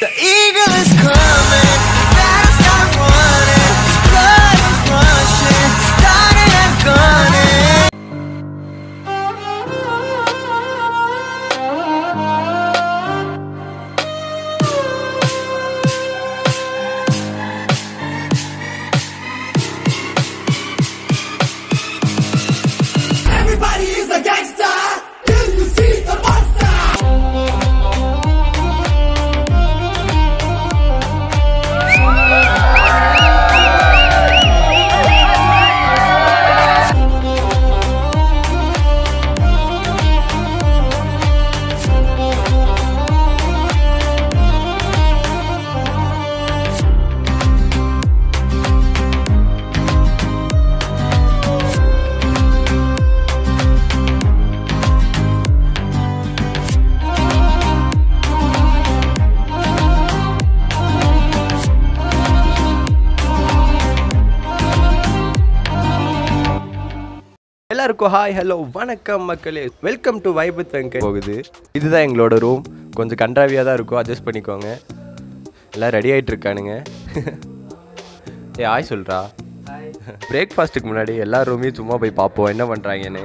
The eagle is coming, gotta start running. This blood is rushing, starting and gunning. Everybody is a gangster. Till you see the monster. எல்லாருக்கும் hi hello வணக்கம் மக்களே, welcome to vibe with Venkat. போகுது இதுதான் எங்களோட room. கொஞ்சம் கன்றாவியாக தான் இருக்கும், adjust பண்ணிக்கோங்க. எல்லாம் ரெடி ஆகிட்டு இருக்கானுங்க. ஹாய் சொல்கிறா. பிரேக்ஃபாஸ்ட்டுக்கு முன்னாடி எல்லா ரூமையும் சும்மா போய் பார்ப்போம் என்ன பண்ணுறாங்கன்னு.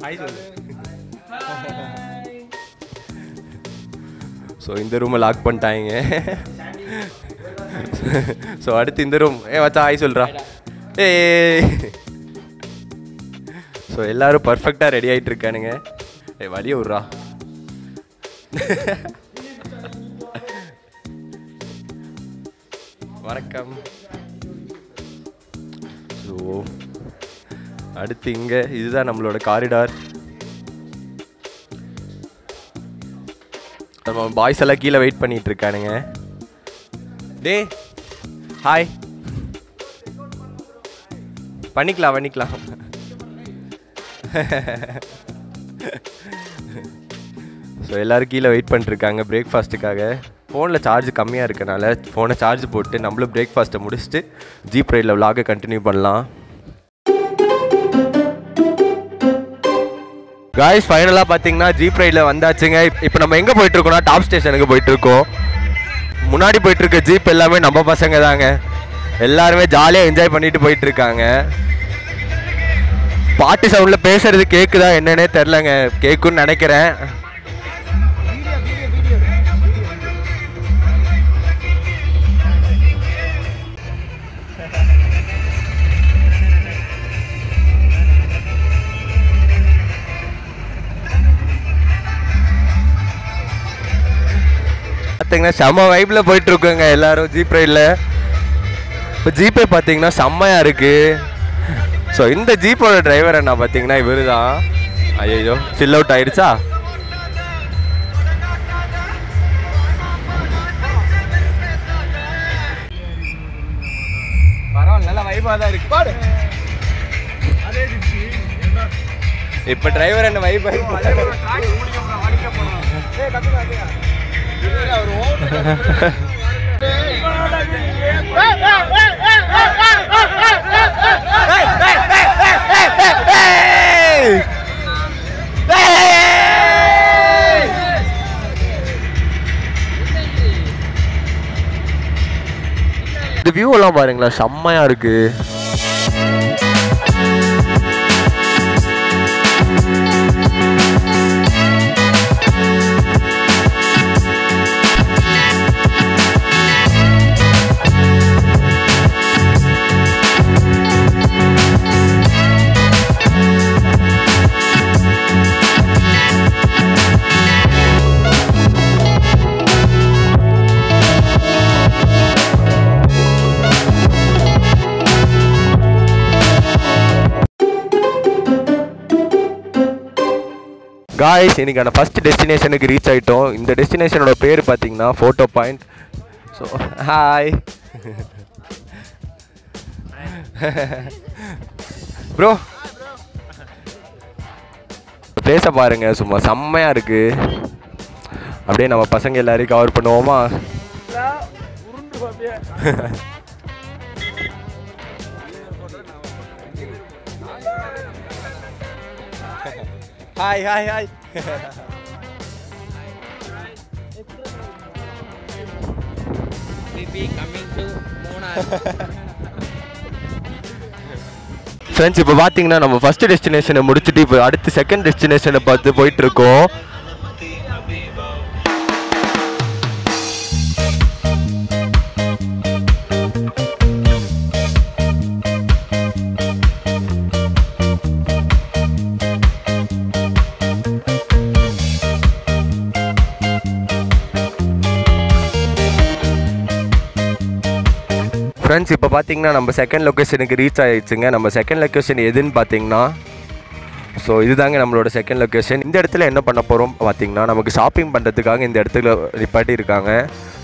ஹாய் சொல்லு. ஸோ இந்த ரூமை லாக் பண்ணிட்டாங்க. ஸோ அடுத்து இந்த ரூம் வச்சா ஹாய் சொல்கிறா. ஸோ எல்லாரும் பர்ஃபெக்டாக ரெடி ஆகிட்டு இருக்கானுங்க. வழிய விட்றா. வணக்கம். ஸோ அடுத்து இங்கே இதுதான் நம்மளோட காரிடார். நம்ம பாய்ஸ் எல்லாம் கீழே வெயிட் பண்ணிட்டு இருக்கானுங்க. டே ஹாய் பண்ணிக்கலாம். ஸோ எல்லோரும் கீழே வெயிட் பண்ணிட்டுருக்காங்க பிரேக்ஃபாஸ்ட்டுக்காக. ஃபோனில் சார்ஜ் கம்மியாக இருக்கனால ஃபோனை சார்ஜ் போட்டு நம்மளும் பிரேக்ஃபாஸ்ட்டை முடிச்சுட்டு ஜீப் ரைடில் விலாகை கண்டினியூ பண்ணலாம். காய்ஸ் ஃபைனலாக பார்த்தீங்கன்னா ஜீப் ரைடில் வந்தாச்சுங்க. இப்போ நம்ம எங்கே போயிட்டுருக்கோம்னா டாப் ஸ்டேஷனுக்கு போயிட்டுருக்கோம். முன்னாடி போயிட்டுருக்க ஜீப் எல்லாமே நம்ம பசங்க தாங்க. எல்லாருமே ஜாலியாக என்ஜாய் பண்ணிட்டு போயிட்டுருக்காங்க. பாட்டு சவுண்டில் பேசுறது கேட்குதா என்னன்னே தெரிலங்க. கேட்குன்னு நினைக்கிறேன். பார்த்தீங்கன்னா செம்ம வைப்பில் போயிட்டுருக்கோங்க எல்லாரும் ஜீப் ரைடில். இப்போ ஜீப்பே பார்த்தீங்கன்னா செம்மையாக இருக்குது. ஸோ இந்த ஜீப்போட டிரைவர் என்ன பார்த்தீங்கன்னா இவர் தான். ஐயோ சில் அவுட் ஆயிடுச்சா. பரவாயில்ல, நல்லா வைப்பாக தான் இருக்கு. இப்போ டிரைவர் என்ன வைப் இந்த வியூ எல்லாம் பாருங்களா, செம்மையா இருக்கு. காய்ஸ் இன்னைக்கான ஃபஸ்ட் டெஸ்டினேஷனுக்கு ரீச் ஆகிட்டோம். இந்த டெஸ்டினேஷனோட பேர் பார்த்தீங்கன்னா photo point. So hi bro, பிளேஸை பாருங்க, சும்மா செம்மையாக இருக்குது. அப்படியே நம்ம பசங்க எல்லாரையும் கவர் பண்ணுவோமா? Hi hi hi. ஃப்ரெண்ட்ஸ் இப்போ பார்த்தீங்கன்னா நம்ம ஃபர்ஸ்ட் டெஸ்டினேஷனை முடிச்சுட்டு இப்போ அடுத்து செகண்ட் டெஸ்டினேஷனை பார்த்து போயிட்டு இருக்கோம். ஃப்ரெண்ட்ஸ் இப்போ பார்த்தீங்கன்னா நம்ம செகண்ட் லொக்கேஷனுக்கு ரீச் ஆகிடுச்சுங்க. நம்ம செகண்ட் லொக்கேஷன் எதுன்னு பார்த்தீங்கன்னா ஸோ இதுதாங்க நம்மளோட செகண்ட் லொக்கேஷன். இந்த இடத்துல என்ன பண்ண போகிறோம் பார்த்தீங்கன்னா நமக்கு ஷாப்பிங் பண்ணுறதுக்காக இந்த இடத்துல நிப்பாட்டி இருக்காங்க.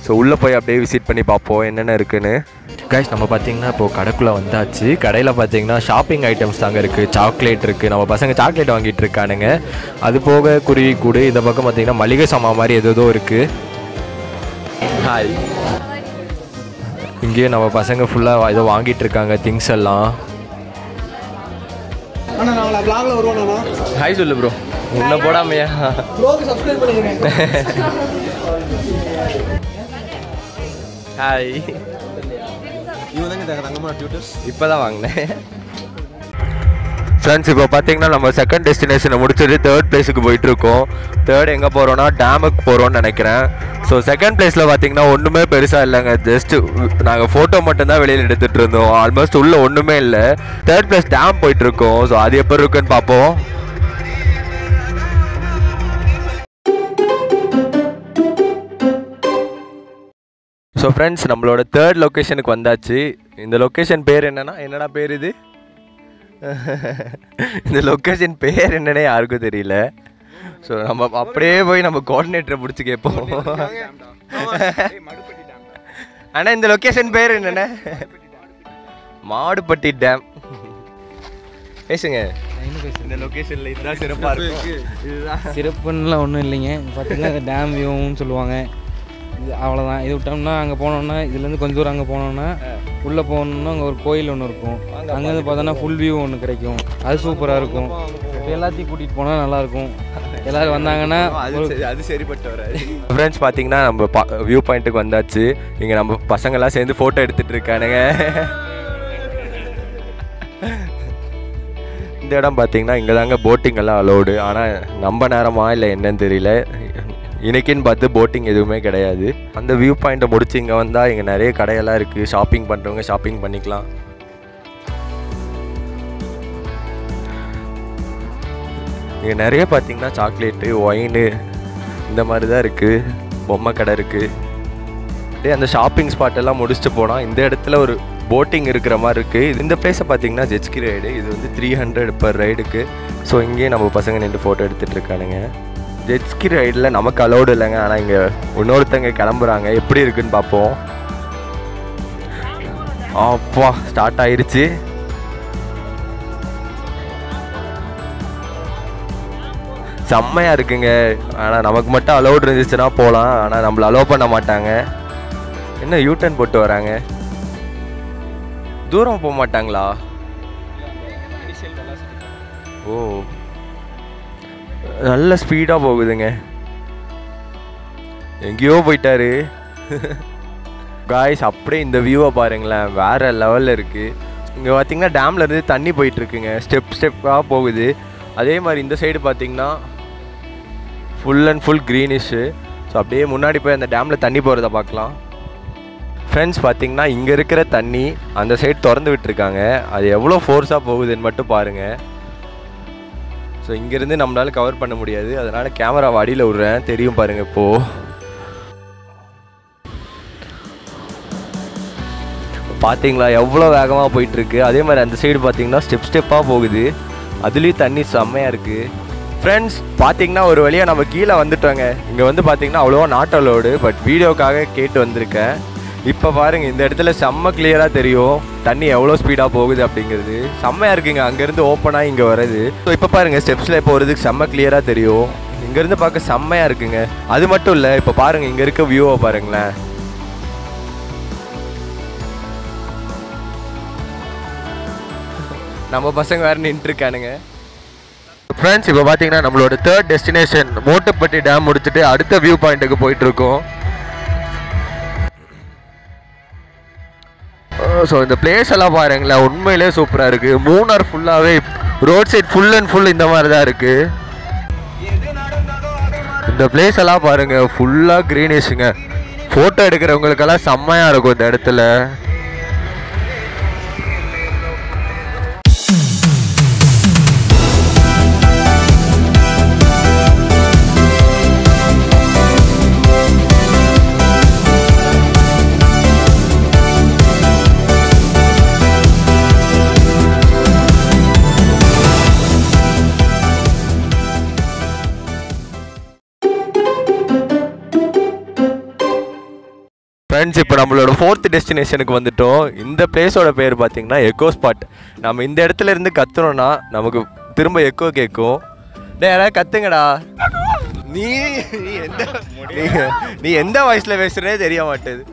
ஸோ உள்ளே போய் அப்படியே விசிட் பண்ணி பார்ப்போம் என்னென்ன இருக்குன்னு. கைஸ் நம்ம பார்த்தீங்கன்னா இப்போது கடைக்குள்ளே வந்தாச்சு. கடையில் பார்த்தீங்கன்னா ஷாப்பிங் ஐட்டம்ஸ் தாங்க இருக்குது. சாக்லேட் இருக்குது, நம்ம பசங்க சாக்லேட் வாங்கிட்டு இருக்கானுங்க. அது போக குருவி கூடு, இந்த பக்கம் பார்த்தீங்கன்னா மளிகை சாமான் மாதிரி ஏதோ இருக்குது. ஹாய், இங்கேயே நம்ம பசங்க ஃபுல்லாக ஏதோ வாங்கிட்டு இருக்காங்க திங்ஸ் எல்லாம். ஹாய் சொல்லு ப்ரோ. உன்னை போடாமையா ஹாய். இப்போ தான் வாங்கினேன். ஃப்ரெண்ட்ஸ் இப்போ பார்த்தீங்கன்னா நம்ம செகண்ட் டெஸ்டினேஷனை முடிச்சுட்டு தேர்ட் பிளேஸுக்கு போயிட்டுருக்கோம். தேர்ட் எங்கே போகிறோன்னா டேமுக்கு போகிறோன்னு நினைக்கிறேன். ஸோ செகண்ட் பிளேஸில் பார்த்தீங்கன்னா ஒன்றுமே பெருசாக இல்லைங்க. ஜஸ்ட்டு நாங்கள் ஃபோட்டோ மட்டும்தான் வெளியில் எடுத்துகிட்டு இருந்தோம். ஆல்மோஸ்ட் உள்ளே ஒன்றுமே இல்லை. தேர்ட் பிளேஸ் டேம் போயிட்டுருக்கோம். ஸோ அது எப்போ இருக்குன்னு பார்ப்போம். ஸோ ஃப்ரெண்ட்ஸ் நம்மளோட தேர்ட் லொக்கேஷனுக்கு வந்தாச்சு. இந்த லொக்கேஷன் பேர் என்னடா பேர் இது? இந்த லொக்கேஷன் பேர் என்னன்னே யாருக்கும் தெரியல. ஸோ நம்ம அப்படியே போய் நம்ம கோஆர்டினேட்டரை பிடிச்சி கேட்போம். ஆனால் இந்த லொக்கேஷன் பேர் என்னென்ன? மாடுபட்டி டேம். பேசுங்க. இந்த லொக்கேஷனில் இதுதான் சிறப்பாக இருக்கு. இதுதான் சிறப்புன்னெலாம் ஒன்றும் இல்லைங்க. பார்த்தீங்கன்னா இந்த டேம் வியூன்னு சொல்லுவாங்க. இது அவ்வளோதான். இது விட்டோம்னா அங்கே போனோம்னா இதுலேருந்து கொஞ்சம் தூரம் அங்கே போனோம்னா உள்ளே போகணுன்னா அங்கே ஒரு கோயில் ஒன்று இருக்கும். அங்கேருந்து பார்த்தோன்னா ஃபுல் வியூ ஒன்று கிடைக்கும். அது சூப்பராக இருக்கும். எல்லாத்தையும் கூட்டிகிட்டு போனால் நல்லாயிருக்கும். எல்லோரும் வந்தாங்கன்னா அது சரிப்பட்டு வராது. ஃப்ரெண்ட்ஸ் பார்த்தீங்கன்னா நம்ம வியூ பாயிண்ட்டுக்கு வந்தாச்சு. இங்கே நம்ம பசங்கள்லாம் சேர்ந்து ஃபோட்டோ எடுத்துகிட்டு இருக்கானுங்க. இந்த இடம் பார்த்தீங்கன்னா இங்கே தாங்க போட்டிங் எல்லாம் அலோடு. ஆனால் நம்ம நேரமா இல்லை என்னன்னு தெரியல. இன்றைக்கின்னு பார்த்து போட்டிங் எதுவுமே கிடையாது. அந்த வியூ பாயிண்ட்டை முடிச்சு இங்கே வந்தால் இங்கே நிறைய கடையெல்லாம் இருக்குது. ஷாப்பிங் பண்ணுறவங்க ஷாப்பிங் பண்ணிக்கலாம். இங்கே நிறைய பார்த்தீங்கன்னா சாக்லேட்டு, ஒயினு இந்த மாதிரி தான் இருக்குது. பொம்மை கடை இருக்குது. அப்படியே அந்த ஷாப்பிங் ஸ்பாட்டெல்லாம் முடிச்சுட்டு போனால் இந்த இடத்துல ஒரு போட்டிங் இருக்கிற மாதிரி இருக்குது. இந்த பிளேஸை பார்த்தீங்கன்னா ஜெட்ஸ்கி ரைடு. இது வந்து 300 பர் ரைடுக்கு. ஸோ இங்கேயே நம்ம பசங்க நின்று ஃபோட்டோ எடுத்துகிட்டு இருக்கானுங்க. ஜெட்ஸ்கி ரைடில் நமக்கு அலோடு இல்லைங்க. ஆனால் இங்கே இன்னொருத்தங்க கிளம்புறாங்க. எப்படி இருக்குன்னு பார்ப்போம். அப்பா ஸ்டார்ட் ஆயிடுச்சு. செம்மையாக இருக்குங்க. ஆனால் நமக்கு மட்டும் அலோடு இருந்துச்சுன்னா போகலாம். ஆனால் நம்மளை அலோவ் பண்ண மாட்டாங்க. என்ன யூட்டர்ன் போட்டு வராங்க? தூரம் போக மாட்டாங்களா? ஓ, நல்ல ஸ்பீடாக போகுதுங்க. எங்கேயோ போயிட்டாரு. காய்ஸ் அப்படியே இந்த வியூவை பாருங்களேன். வேறு லெவலில் இருக்குது. இங்கே பார்த்தீங்கன்னா டேம்லேருந்து தண்ணி போயிட்டுருக்குங்க. ஸ்டெப்பாக போகுது. அதே மாதிரி இந்த சைடு பார்த்தீங்கன்னா ஃபுல் அண்ட் ஃபுல் க்ரீனிஷு. ஸோ அப்படியே முன்னாடி போய் அந்த டேமில் தண்ணி போகிறத பார்க்கலாம். ஃப்ரெண்ட்ஸ் பார்த்தீங்கன்னா இங்கே இருக்கிற தண்ணி அந்த சைடு திறந்து விட்டுருக்காங்க. அது எவ்வளோ ஃபோர்ஸாக போகுதுன்னு மட்டும் பாருங்கள். ஸோ இங்கேருந்து நம்மளால் கவர் பண்ண முடியாது. அதனால் கேமரா அடியில் விட்றேன். தெரியும் பாருங்கள். இப்போது பார்த்தீங்களா எவ்வளோ வேகமாக போயிட்டுருக்கு. அதே மாதிரி அந்த சைடு பார்த்தீங்கன்னா ஸ்டெப்பாக போகுது. அதுலேயும் தண்ணி செம்மையாக இருக்குது. ஃப்ரெண்ட்ஸ் பார்த்தீங்கன்னா ஒரு வழியாக நம்ம கீழே வந்துட்டோங்க. இங்கே வந்து பார்த்தீங்கன்னா அவ்வளோவா நாட் அலோடு. பட் வீடியோக்காக கேட்டு வந்திருக்கேன். இப்போ பாருங்கள் இந்த இடத்துல செம்ம கிளியராக தெரியும் தண்ணி எவ்வளோ ஸ்பீடாக போகுது அப்படிங்கிறது. செம்மையாக இருக்குங்க அங்கேருந்து ஓப்பனாக இங்கே வருது. ஸோ இப்போ பாருங்கள் ஸ்டெப்ஸில் போகிறதுக்கு செம்ம கிளியராக தெரியும். இங்கேருந்து பார்க்க செம்மையாக இருக்குங்க. அது மட்டும் இல்லை, இப்போ பாருங்கள் இங்கே இருக்க வியூவை பாருங்களேன். நம்ம பசங்க வேறு நின்றுருக்கானுங்க. ஃப்ரெண்ட்ஸ் இப்போ பார்த்தீங்கன்னா நம்மளோட தேர்ட் டெஸ்டினேஷன் மோட்டுப்பட்டி டேம் முடிச்சுட்டு அடுத்த வியூ பாயிண்ட்டுக்கு போயிட்டுருக்கோம். ஸோ இந்த பிளேஸ் எல்லாம் பாருங்களேன், உண்மையிலே சூப்பராக இருக்குது. மூணார் ஃபுல்லாகவே road side full and full இந்த மாதிரி தான் இருக்குது. இந்த பிளேஸ் எல்லாம் பாருங்கள், ஃபுல்லாக க்ரீனிஷுங்க. ஃபோட்டோ எடுக்கிறவங்களுக்கெல்லாம் செம்மையாக இருக்கும் இந்த இடத்துல. ஃப்ரெண்ட்ஸ், இப்போ நம்மளோட 4th டெஸ்டினேஷனுக்கு வந்துட்டோம். இந்த பிளேஸோட பேர் பார்த்தீங்கன்னா எக்கோ ஸ்பாட். நம்ம இந்த இடத்துல இருந்து கத்துனோம்னா நமக்கு திரும்ப எக்கோ கேட்கும். டே யாராவது கத்துங்கடா. நீ எந்த வாய்ஸில் பேசுறதே தெரிய மாட்டேது.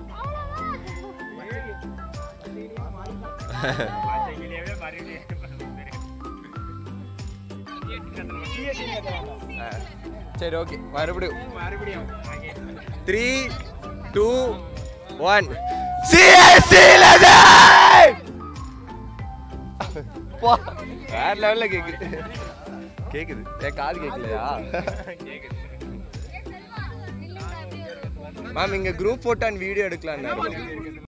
சரி, ஓகே, மறுபடியும் 3, 2, 1. வேற லெவல்ல கேக்குது. என் காது கேட்கலையா? மேம், இங்க குரூப் போட்டோ அண்ட் வீடியோ எடுக்கலாம்.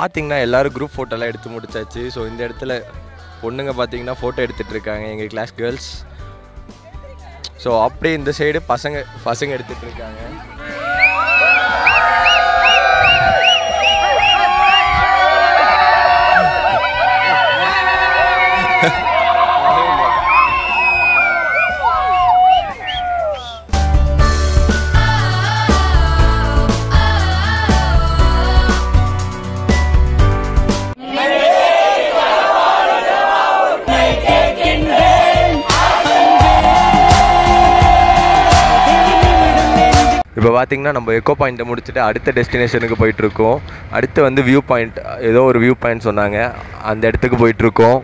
பார்த்தீங்கன்னா எல்லாரும் குரூப் ஃபோட்டோலாம் எடுத்து முடிச்சாச்சு. ஸோ இந்த இடத்துல பொண்ணுங்க பார்த்தீங்கன்னா ஃபோட்டோ எடுத்துகிட்டு இருக்காங்க, எங்கள் கிளாஸ் கேர்ள்ஸ். ஸோ அப்படியே இந்த சைடு பசங்க எடுத்துகிட்டு இருக்காங்க. இப்போ பார்த்தீங்கன்னா நம்ம எக்கோ பாயிண்ட்டை முடிச்சுட்டு அடுத்த டெஸ்டினேஷனுக்கு போயிட்டுருக்கோம். அடுத்து வந்து வியூ பாயிண்ட், ஏதோ ஒரு வியூ பாயிண்ட் சொன்னாங்க, அந்த இடத்துக்கு போயிட்டுருக்கோம்.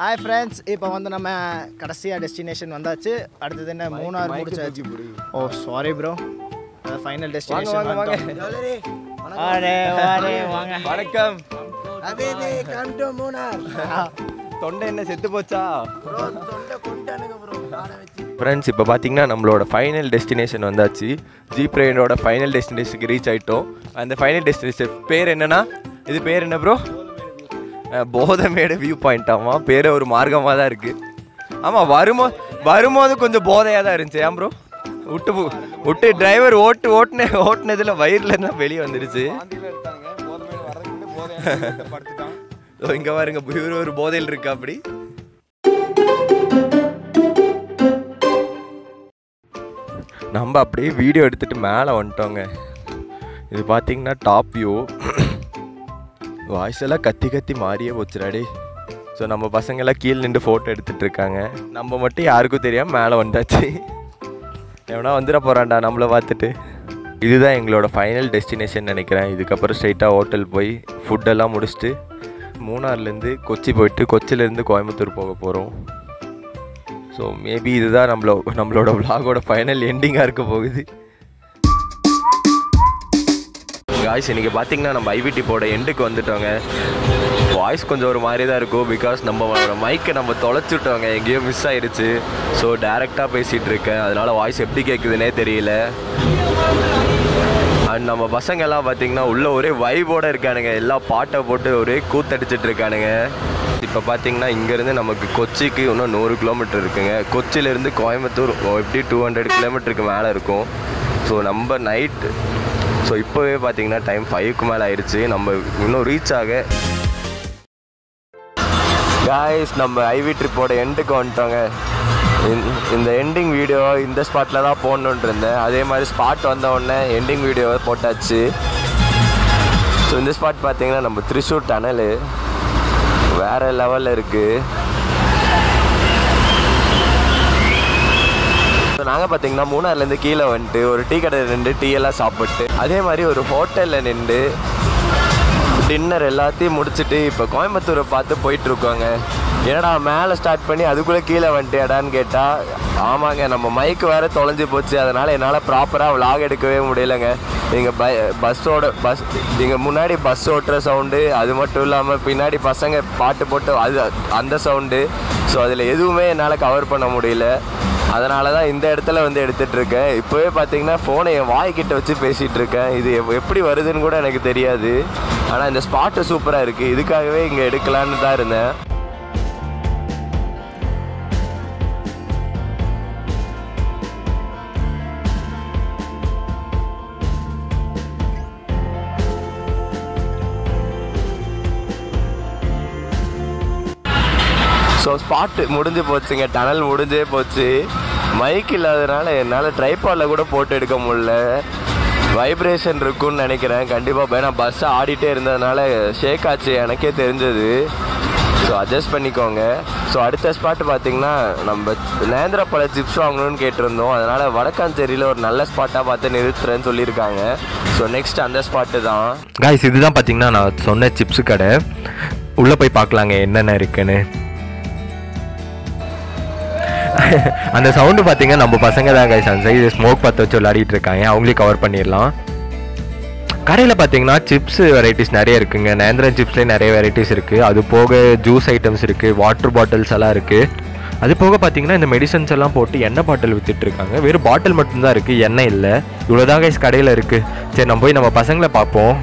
ஹாய் ஃப்ரெண்ட்ஸ், இப்போ வந்து நம்ம கடைசியாக டெஸ்டினேஷன் வந்தாச்சு. அடுத்தது என்ன, மூணார் முடிச்சாச்சு. ஓ சாரி ப்ரோ, ஃபைனல் டெஸ்டினேஷன். வணக்கம். மூணார் தொண்டை என்ன செத்து போச்சா? ஃப்ரெண்ட்ஸ், இப்போ பார்த்தீங்கன்னா நம்மளோட ஃபைனல் டெஸ்டினேஷன் வந்தாச்சு. ஜீப் ரைடோட ஃபைனல் டெஸ்டினேஷனுக்கு ரீச் ஆகிட்டோம். அந்த ஃபைனல் டெஸ்டினேஷன் பேர் என்னன்னா, இது பேர் என்ன ப்ரோ? போதமேடு வியூ பாயிண்டாமா? பேரே ஒரு மார்க்கமாக தான் இருக்குது. ஆமாம், வரும்போது கொஞ்சம் போதையாக தான் இருந்துச்சு. ஏன் ப்ரோ? விட்டு டிரைவர் ஓட்டுனதில் வயிறில் இருந்தால் வெளியே வந்துடுச்சு. இங்கே பாருங்க, ஒரு போதையில் இருக்கா. அப்படி நம்ம அப்படியே வீடியோ எடுத்துகிட்டு மேலே வந்துட்டோங்க. இது பார்த்தீங்கன்னா டாப் வியூ. வாய்ஸ் எல்லாம் கத்தி மாறியே போச்சுடாடி. ஸோ நம்ம பசங்கள்லாம் கீழே நின்று ஃபோட்டோ எடுத்துகிட்டு இருக்காங்க. நம்ம மட்டும் யாருக்கும் தெரியாமல் மேலே வந்தாச்சு. எவனா வந்துட போகிறான்டா நம்மளை பார்த்துட்டு. இதுதான் எங்களோட ஃபைனல் டெஸ்டினேஷன் நினைக்கிறேன். இதுக்கப்புறம் ஸ்ட்ரைட்டாக ஹோட்டல் போய் ஃபுட்டெல்லாம் முடிச்சுட்டு மூணார்லேருந்து கொச்சி போயிட்டு கொச்சிலேருந்து கோயம்புத்தூர் போக போகிறோம். ஸோ மேபி இதுதான் நம்மளோட விலாகோட ஃபைனல் எண்டிங்காக இருக்க போகுது. காய்ஸ் இன்றைக்கி பார்த்தீங்கன்னா நம்ம ஐவி ட்ரிப்போட எண்டுக்கு வந்துட்டோங்க. வாய்ஸ் கொஞ்சம் ஒரு மாதிரி தான் இருக்கும், பிகாஸ் நம்ம மைக்கை நம்ம தொலைச்சிட்டோங்க, எங்கேயோ மிஸ் ஆகிடுச்சு. ஸோ டேரெக்டாக பேசிகிட்டு இருக்கேன், அதனால் வாய்ஸ் எப்படி கேட்குதுன்னே தெரியல. அண்ட் நம்ம பசங்கள்லாம் பார்த்திங்கன்னா உள்ளே ஒரே வைபோடு இருக்கானுங்க, எல்லா பாட்டை போட்டு ஒரே கூத்தடிச்சிட்டு இருக்கானுங்க. இப்போ பார்த்தீங்கன்னா இங்கேருந்து நமக்கு கொச்சிக்கு இன்னும் 100 கிலோமீட்டர் இருக்குங்க. கொச்சியிலேருந்து கோயம்புத்தூர் எப்படி 200 கிலோமீட்டருக்கு மேலே இருக்கும். ஸோ நம்ம நைட்டு இப்போவே பார்த்தீங்கன்னா டைம் 5க்கு மேலே ஆயிடுச்சு, நம்ம இன்னும் ரீச் ஆக. காய்ஸ் நம்ம ஐவி ட்ரிப்போட எண்டுக்கு வந்துட்டோங்க. இந்த எண்டிங் வீடியோ இந்த ஸ்பாட்டில் தான் போடணுன்ட்டு இருந்தேன், அதே மாதிரி ஸ்பாட் வந்த உடனே எண்டிங் வீடியோவை போட்டாச்சு. ஸோ இந்த ஸ்பாட் பார்த்தீங்கன்னா நம்ம திரிசூர் டனலு வேறு லெவலில் இருக்குது. நாங்கள் பார்த்தீங்கன்னா மூணாறுலேருந்து கீழே வந்துட்டு ஒரு டீ கடையில் நின்று டீ எல்லாம் சாப்பிட்டு, அதே மாதிரி ஒரு ஹோட்டலில் நின்று டின்னர் எல்லாத்தையும் முடிச்சுட்டு இப்போ கோயம்புத்தூரை பார்த்து போயிட்டுருக்கோங்க. ஏன்னா மேலே ஸ்டார்ட் பண்ணி அதுக்குள்ளே கீழே வந்துட்டியாடான்னு கேட்டால், ஆமாங்க நம்ம மைக்கு வேறு தொலைஞ்சி போச்சு, அதனால் என்னால் ப்ராப்பராக விலாக் எடுக்கவே முடியலைங்க. நீங்கள் பஸ் நீங்கள் முன்னாடி பஸ் ஓட்டுற சவுண்டு, அது மட்டும் இல்லாமல் பின்னாடி பசங்க பாட்டு போட்டு அந்த சவுண்டு, ஸோ அதில் எதுவுமே என்னால் கவர் பண்ண முடியல. அதனால தான் இந்த இடத்துல வந்து எடுத்துகிட்ருக்கேன். இப்போவே பார்த்தீங்கன்னா ஃபோனை என் வாய்க்கிட்ட வச்சு பேசிகிட்டு இருக்கேன். இது எப்படி வருதுன்னு கூட எனக்கு தெரியாது, ஆனால் இந்த ஸ்பாட்டு சூப்பராக இருக்குது, இதுக்காகவே இங்கே எடுக்கலான்னு தான் இருந்தேன். ஸோ ஸ்பாட்டு முடிஞ்சு போச்சுங்க, டனல் முடிஞ்சே போச்சு. மைக் இல்லாததுனால என்னால் ட்ரைபாடில் கூட போட்டு எடுக்க முடியல, வைப்ரேஷன் இருக்குன்னு நினைக்கிறேன் கண்டிப்பாக. ஏன்னா பஸ்ஸை ஆடிட்டே இருந்ததுனால ஷேக் ஆச்சு, எனக்கே தெரிஞ்சது. ஸோ அட்ஜஸ்ட் பண்ணிக்கோங்க. ஸோ அடுத்த ஸ்பாட்டு பார்த்திங்கன்னா நம்ம நேந்திரப்பழ சிப்ஸ் வாங்கணும்னு கேட்டிருந்தோம், அதனால் வடக்காஞ்சேரியில் ஒரு நல்ல ஸ்பாட்டாக பார்த்து நிறுத்துறேன்னு சொல்லியிருக்காங்க. ஸோ நெக்ஸ்ட் அந்த ஸ்பாட்டு தான் காய்ஸ். இதுதான் பார்த்திங்கன்னா நான் சொன்ன சிப்ஸு கடை, உள்ளே போய் பார்க்கலாங்க என்னென்ன இருக்குன்னு. அந்த சவுண்டு பார்த்தீங்கன்னா நம்ம பசங்க தான் கைஸ், அந்த சைடு ஸ்மோக் பற்ற வச்சு விளையாடிட்டு இருக்காங்க, அவங்களே கவர் பண்ணிடலாம். கடையில் பார்த்தீங்கன்னா சிப்ஸ் வெரைட்டிஸ் நிறைய இருக்குங்க. நேந்திரன் சிப்ஸ்லேயே நிறைய வெரைட்டிஸ் இருக்குது, அது போக ஜூஸ் ஐட்டம்ஸ் இருக்குது, வாட்டர் பாட்டில்ஸ் எல்லாம் இருக்குது. அது போக பார்த்தீங்கன்னா இந்த மெடிசன்ஸ் எல்லாம் போட்டு எண்ணெய் பாட்டில் விற்றுட்டு இருக்காங்க. வெறும் பாட்டில் மட்டும்தான் இருக்குது, எண்ணெய் இல்லை. இவ்வளோதான் கைஸ் கடையில் இருக்குது. சரி நம்ம போய் நம்ம பசங்களை பார்ப்போம்.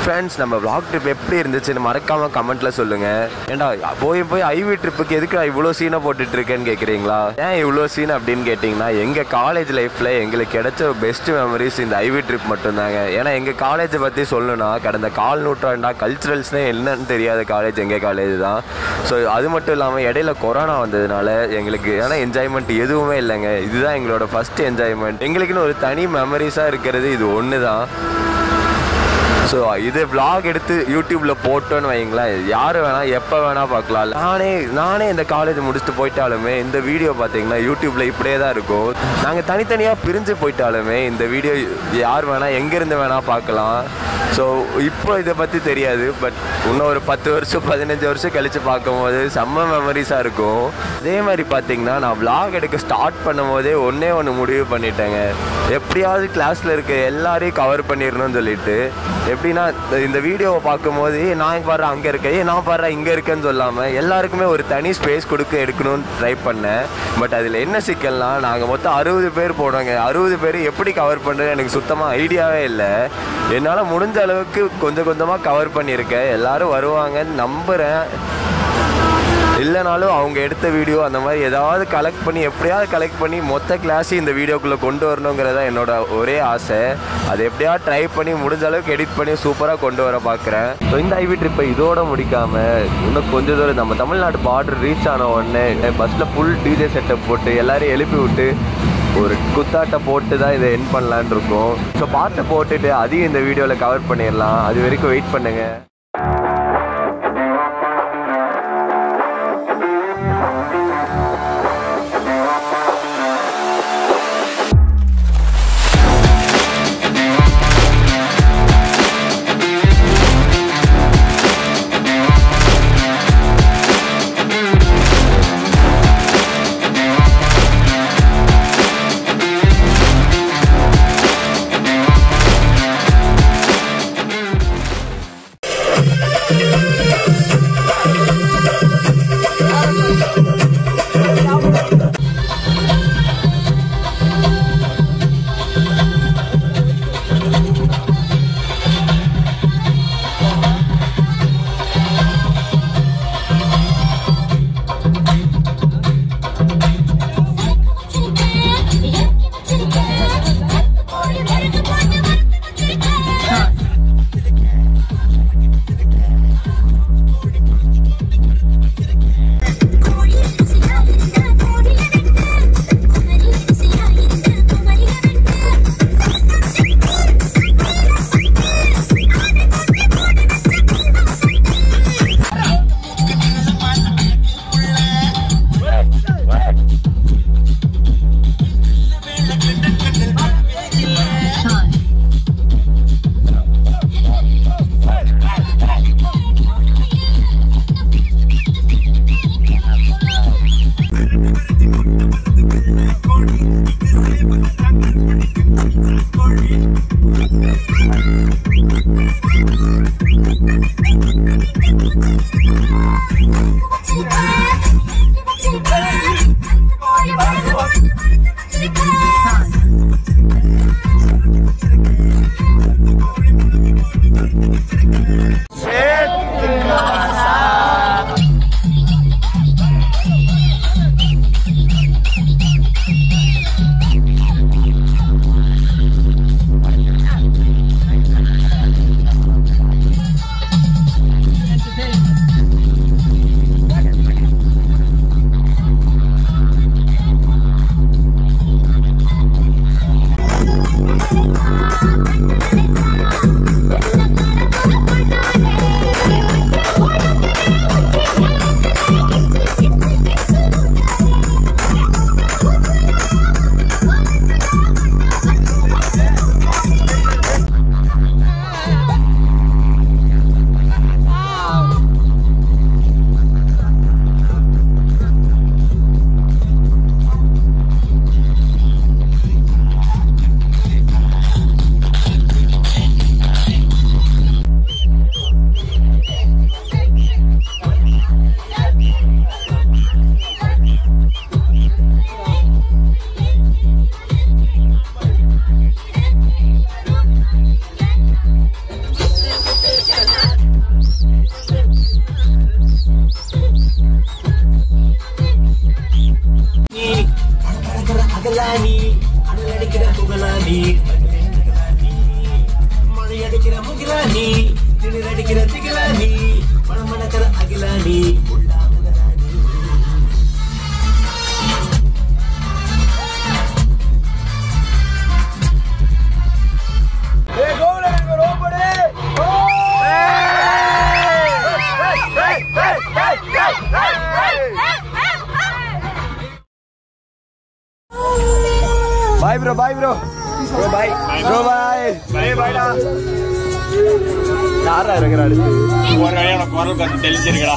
ஃப்ரெண்ட்ஸ் நம்ம vlog ட்ரிப் எப்படி இருந்துச்சுன்னு மறக்காமல் கமெண்ட்டில் சொல்லுங்கள். ஏன்டா போய் ஐவி ட்ரிப்புக்கு எதுக்கு இவ்வளோ சீனை போட்டுட்ருக்கேன்னு கேட்குறீங்களா? ஏன் இவ்வளோ சீன் அப்படின்னு கேட்டிங்கன்னா, எங்கள் காலேஜ் லைஃப்பில் எங்களுக்கு கிடைச்ச பெஸ்ட்டு மெமரிஸ் இந்த ஐவி ட்ரிப் மட்டும்தாங்க. ஏன்னா எங்கள் காலேஜை பற்றி சொல்லணும்னா கடந்த 4 நூற்றாண்டா கல்ச்சுரல்ஸ்னே என்னன்னு தெரியாத காலேஜ் எங்கள் காலேஜ் தான். ஸோ அது மட்டும் இல்லாமல் இடையில கொரோனா வந்ததுனால எங்களுக்கு ஏன்னா என்ஜாய்மெண்ட் எதுவுமே இல்லைங்க. இதுதான் எங்களோட ஃபஸ்ட்டு என்ஜாய்மெண்ட். எங்களுக்குன்னு ஒரு தனி மெமரிஸாக இருக்கிறது இது ஒன்று தான். ஸோ இது vlog எடுத்து யூடியூப்பில் போட்டோன்னு வைங்களேன், யார் வேணால் எப்போ வேணால் பார்க்கலாம். நானே இந்த காலேஜ் முடிச்சுட்டு போயிட்டாலுமே இந்த வீடியோ பார்த்தீங்கன்னா யூடியூப்பில் இப்படியே தான் இருக்கும். நாங்கள் தனித்தனியாக பிரிஞ்சு போயிட்டாலுமே இந்த வீடியோ யார் வேணால் எங்கேருந்து வேணால் பார்க்கலாம். ஸோ இப்போ இதை பற்றி தெரியாது, பட் இன்னும் ஒரு 10 வருஷம் 15 வருஷம் கழித்து பார்க்கும்போது செம்ம மெமரிஸாக இருக்கும். அதே மாதிரி பார்த்தீங்கன்னா நான் vlog எடுக்க ஸ்டார்ட் பண்ணும் போதே ஒன்று முடிவு பண்ணிட்டேங்க, எப்படியாவது கிளாஸில் இருக்க எல்லாரையும் கவர் பண்ணிடணும்னு சொல்லிட்டு. எப்படின்னா இந்த வீடியோவை பார்க்கும்போது நான் பாரு அங்கே இருக்கேன், நான் பாரு இங்கே இருக்கேன்னு சொல்லாமல் எல்லாருக்குமே ஒரு தனி ஸ்பேஸ் எடுக்கணும்னு ட்ரை பண்ணேன். பட் அதில் என்ன சிக்கல்னா, நாங்கள் மொத்தம் 60 பேர் போடுவாங்க. 60 பேர் எப்படி கவர் பண்ணுறது எனக்கு சுத்தமாக ஐடியாவே இல்லை. என்னால் முடிஞ்ச அளவுக்கு கொஞ்சம் கொஞ்சமாக கவர் பண்ணியிருக்கேன். எல்லோரும் வருவாங்கன்னு நம்புகிறேன். இல்லைனாலும் அவங்க எடுத்த வீடியோ அந்த மாதிரி ஏதாவது கலெக்ட் பண்ணி எப்படியாவது கலெக்ட் பண்ணி மொத்த கிளாஸையும் இந்த வீடியோக்குள்ளே கொண்டு வரணுங்கிறதா என்னோட ஒரே ஆசை. அது எப்படியாவது ட்ரை பண்ணி முடிஞ்ச அளவுக்கு எடிட் பண்ணி சூப்பராக கொண்டு வர பார்க்குறேன். ஸோ இந்த ஐவி ட்ரிப்பை இதோட முடிக்காமல் இன்னும் கொஞ்சம் தூரம் நம்ம தமிழ்நாடு பார்டர் ரீச் ஆன உடனே பஸ்ஸில் ஃபுல் டிஜே செட்டப் போட்டு எல்லாரையும் எழுப்பி விட்டு ஒரு குத்தாட்டை போட்டு தான் இதை என் பண்ணலான்னு இருக்கோம். ஸோ பாட்டை போட்டுட்டு அதையும் இந்த வீடியோவில் கவர் பண்ணிடலாம். அது வரைக்கும் வெயிட் பண்ணுங்கள். Bye bro, bye bro. Bro bye. Bro bye. Bye bye da. யாரா இருக்கறா அடுத்து? ஒரு வழியா நான் குரல் கொஞ்சம் தெளிச்சிருக்கடா.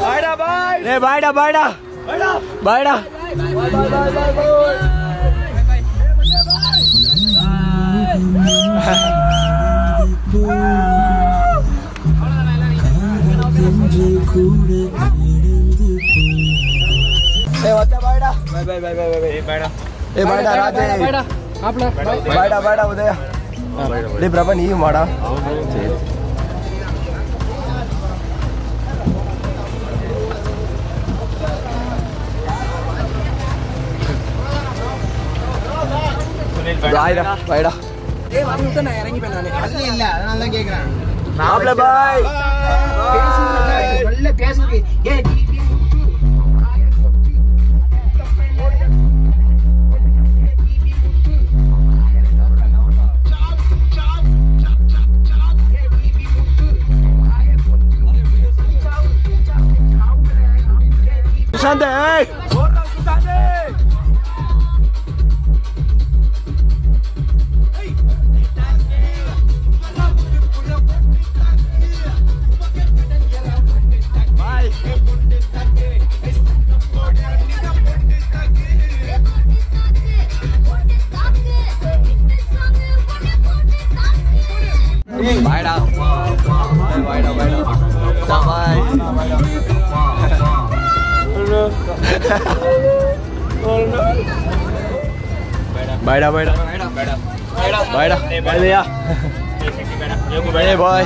Bye da bye. Hey bye da bye da. Bye da. Bye da. Bye bye bye bye bye. Hey, what's up, bye da? Bye bye bye bye bye. Hey, bye da. Hey, bye da, Rajay. Bye da. Apla. Bye da, bye da, Udaya. டேய் பிரபா நீயும் வாடா. சரி பாய்டா பாய்டா. இல்ல அதனால தான் கேக்குறேன். மாப்ள பாய். நல்ல பேசுறீ. சுசாந்த் ஏய் பாய்டா பாய்டா பாய்டா பாய். Bye bye भैया bye bye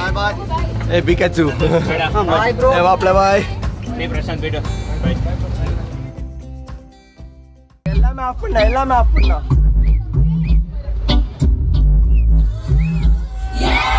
hey Pikachu bye bro hey वापले bye hey प्रशांत बेटा bye எல்லாமே ஆஃப் பண்ணா Yeah